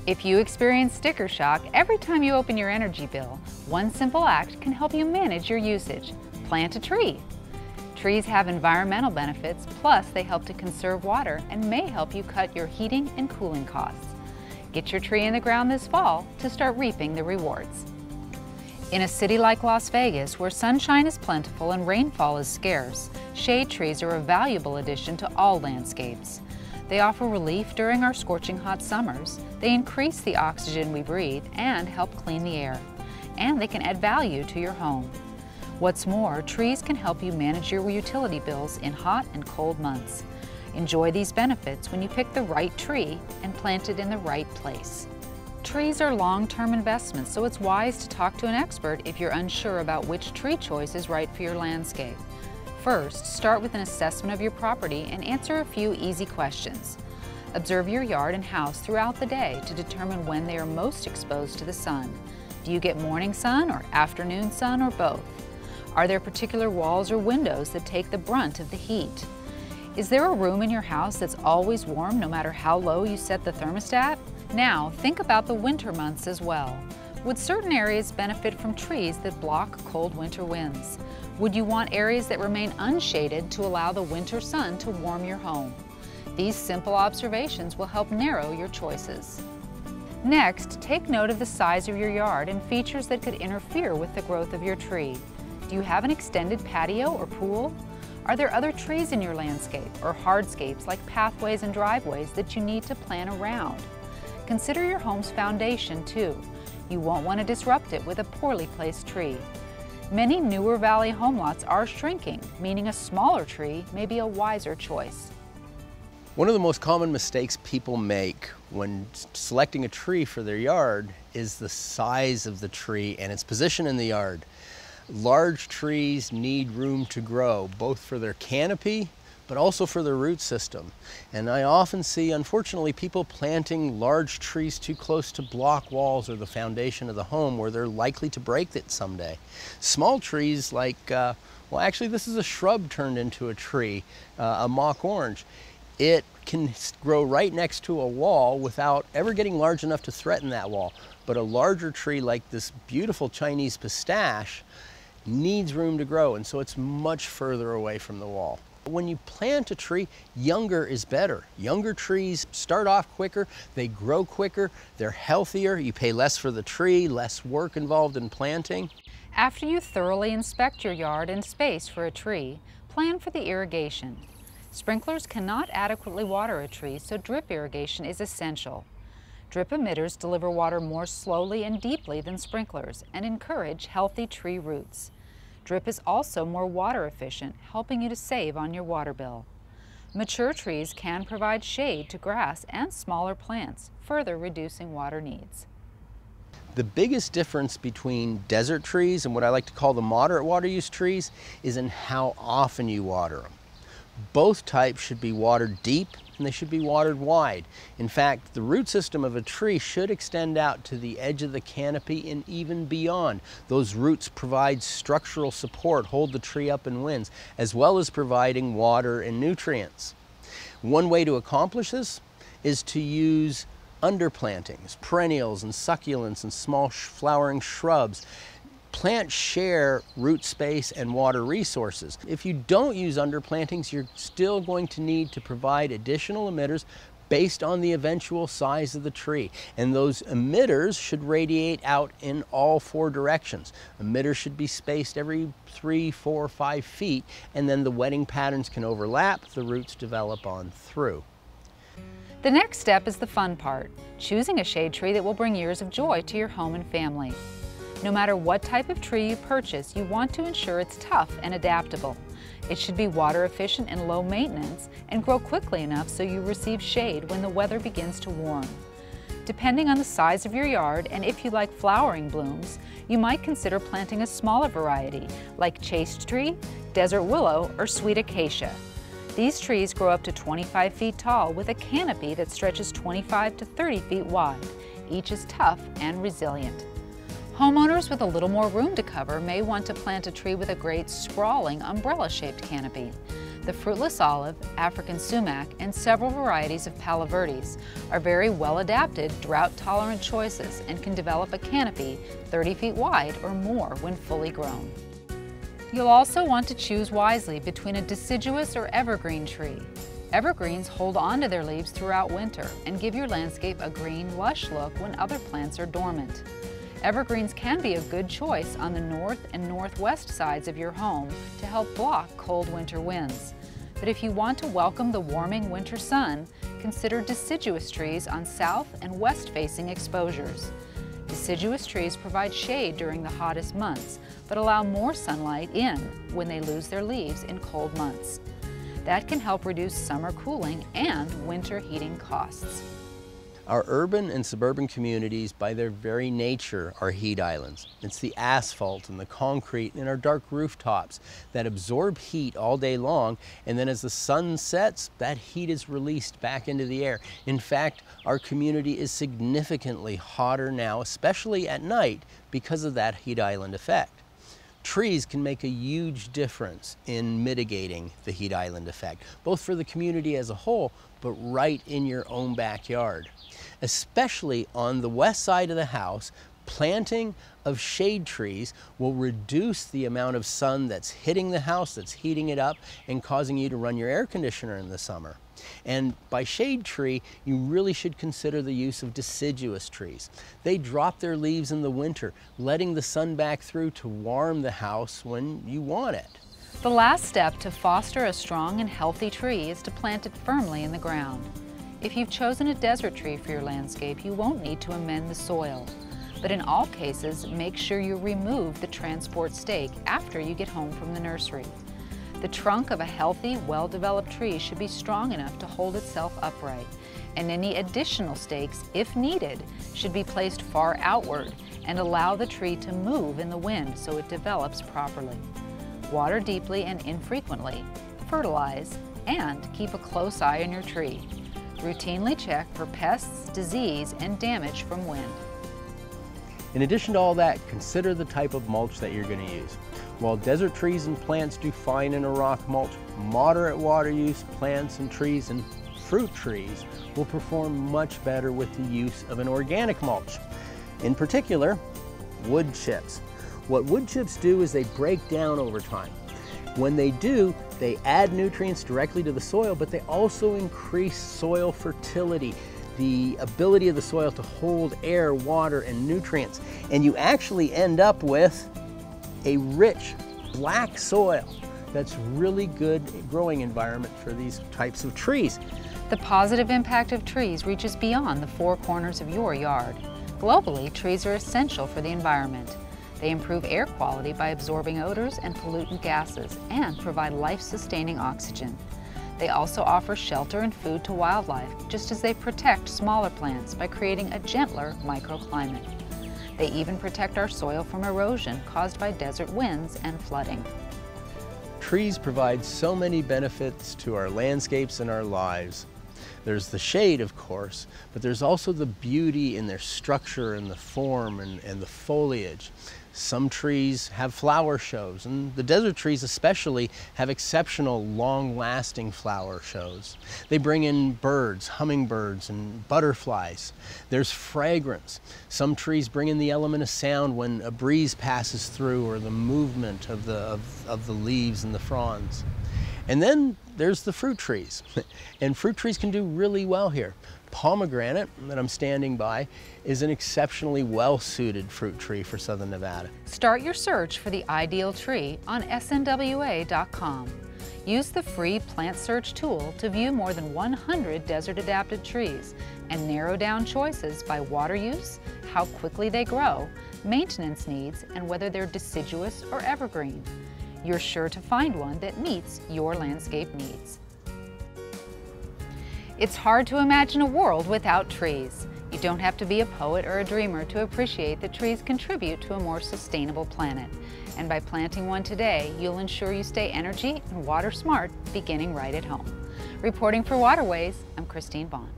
If you experience sticker shock every time you open your energy bill, one simple act can help you manage your usage. Plant a tree. Trees have environmental benefits, plus they help to conserve water and may help you cut your heating and cooling costs. Get your tree in the ground this fall to start reaping the rewards. In a city like Las Vegas, where sunshine is plentiful and rainfall is scarce, shade trees are a valuable addition to all landscapes. They offer relief during our scorching hot summers, they increase the oxygen we breathe and help clean the air, and they can add value to your home. What's more, trees can help you manage your utility bills in hot and cold months. Enjoy these benefits when you pick the right tree and plant it in the right place. Trees are long-term investments, so it's wise to talk to an expert if you're unsure about which tree choice is right for your landscape. First, start with an assessment of your property and answer a few easy questions. Observe your yard and house throughout the day to determine when they are most exposed to the sun. Do you get morning sun or afternoon sun or both? Are there particular walls or windows that take the brunt of the heat? Is there a room in your house that's always warm no matter how low you set the thermostat? Now, think about the winter months as well. Would certain areas benefit from trees that block cold winter winds? Would you want areas that remain unshaded to allow the winter sun to warm your home? These simple observations will help narrow your choices. Next, take note of the size of your yard and features that could interfere with the growth of your tree. Do you have an extended patio or pool? Are there other trees in your landscape or hardscapes like pathways and driveways that you need to plan around? Consider your home's foundation too. You won't want to disrupt it with a poorly placed tree. Many newer valley home lots are shrinking, meaning a smaller tree may be a wiser choice. One of the most common mistakes people make when selecting a tree for their yard is the size of the tree and its position in the yard. Large trees need room to grow, both for their canopy, but also for their root system. And I often see, unfortunately, people planting large trees too close to block walls or the foundation of the home where they're likely to break it someday. Small trees like, well actually this is a shrub turned into a tree, a mock orange. It can grow right next to a wall without ever getting large enough to threaten that wall. But a larger tree like this beautiful Chinese pistache needs room to grow, and so it's much further away from the wall. When you plant a tree, younger is better. Younger trees start off quicker, they grow quicker, they're healthier, you pay less for the tree, less work involved in planting. After you thoroughly inspect your yard and space for a tree, plan for the irrigation. Sprinklers cannot adequately water a tree, so drip irrigation is essential. Drip emitters deliver water more slowly and deeply than sprinklers and encourage healthy tree roots. Drip is also more water efficient, helping you to save on your water bill. Mature trees can provide shade to grass and smaller plants, further reducing water needs. The biggest difference between desert trees and what I like to call the moderate water use trees is in how often you water them. Both types should be watered deep and they should be watered wide. In fact, the root system of a tree should extend out to the edge of the canopy and even beyond. Those roots provide structural support, hold the tree up in winds, as well as providing water and nutrients. One way to accomplish this is to use underplantings, perennials and succulents and small flowering shrubs. Plants share root space and water resources. If you don't use underplantings, you're still going to need to provide additional emitters based on the eventual size of the tree. And those emitters should radiate out in all four directions. Emitters should be spaced every 3, 4, 5 feet, and then the wetting patterns can overlap, the roots develop on through. The next step is the fun part, choosing a shade tree that will bring years of joy to your home and family. No matter what type of tree you purchase, you want to ensure it's tough and adaptable. It should be water efficient and low maintenance and grow quickly enough so you receive shade when the weather begins to warm. Depending on the size of your yard and if you like flowering blooms, you might consider planting a smaller variety like chaste tree, desert willow, or sweet acacia. These trees grow up to 25 feet tall with a canopy that stretches 25 to 30 feet wide. Each is tough and resilient. Homeowners with a little more room to cover may want to plant a tree with a great sprawling umbrella-shaped canopy. The fruitless olive, African sumac, and several varieties of Palo Verdes are very well-adapted, drought-tolerant choices and can develop a canopy 30 feet wide or more when fully grown. You'll also want to choose wisely between a deciduous or evergreen tree. Evergreens hold on to their leaves throughout winter and give your landscape a green, lush look when other plants are dormant. Evergreens can be a good choice on the north and northwest sides of your home to help block cold winter winds. But if you want to welcome the warming winter sun, consider deciduous trees on south and west-facing exposures. Deciduous trees provide shade during the hottest months, but allow more sunlight in when they lose their leaves in cold months. That can help reduce summer cooling and winter heating costs. Our urban and suburban communities, by their very nature, are heat islands. It's the asphalt and the concrete and our dark rooftops that absorb heat all day long, and then as the sun sets, that heat is released back into the air. In fact, our community is significantly hotter now, especially at night, because of that heat island effect. Trees can make a huge difference in mitigating the heat island effect, both for the community as a whole, but right in your own backyard. Especially on the west side of the house, planting of shade trees will reduce the amount of sun that's hitting the house, that's heating it up and causing you to run your air conditioner in the summer. And by shade tree, you really should consider the use of deciduous trees. They drop their leaves in the winter, letting the sun back through to warm the house when you want it. The last step to foster a strong and healthy tree is to plant it firmly in the ground. If you've chosen a desert tree for your landscape, you won't need to amend the soil. But in all cases, make sure you remove the transport stake after you get home from the nursery. The trunk of a healthy, well-developed tree should be strong enough to hold itself upright, and any additional stakes, if needed, should be placed far outward and allow the tree to move in the wind so it develops properly. Water deeply and infrequently, fertilize, and keep a close eye on your tree. Routinely check for pests, disease, and damage from wind. In addition to all that, consider the type of mulch that you're going to use. While desert trees and plants do fine in a rock mulch, moderate water use plants and trees and fruit trees will perform much better with the use of an organic mulch. In particular, wood chips. What wood chips do is they break down over time. When they do, they add nutrients directly to the soil, but they also increase soil fertility, the ability of the soil to hold air, water, and nutrients. And you actually end up with a rich black soil that's really good growing environment for these types of trees. The positive impact of trees reaches beyond the four corners of your yard. Globally, trees are essential for the environment. They improve air quality by absorbing odors and pollutant gases and provide life-sustaining oxygen. They also offer shelter and food to wildlife, just as they protect smaller plants by creating a gentler microclimate. They even protect our soil from erosion caused by desert winds and flooding. Trees provide so many benefits to our landscapes and our lives. There's the shade, of course, but there's also the beauty in their structure and the form and the foliage. Some trees have flower shows, and the desert trees especially have exceptional long-lasting flower shows. They bring in birds, hummingbirds and butterflies. There's fragrance. Some trees bring in the element of sound when a breeze passes through or the movement of the leaves and the fronds. And then there's the fruit trees, and fruit trees can do really well here. Pomegranate, that I'm standing by, is an exceptionally well-suited fruit tree for southern Nevada. Start your search for the ideal tree on snwa.com. Use the free Plant Search tool to view more than 100 desert-adapted trees and narrow down choices by water use, how quickly they grow, maintenance needs, and whether they're deciduous or evergreen. You're sure to find one that meets your landscape needs. It's hard to imagine a world without trees. You don't have to be a poet or a dreamer to appreciate that trees contribute to a more sustainable planet. And by planting one today, you'll ensure you stay energy and water smart beginning right at home. Reporting for Waterways, I'm Christine Vaughn.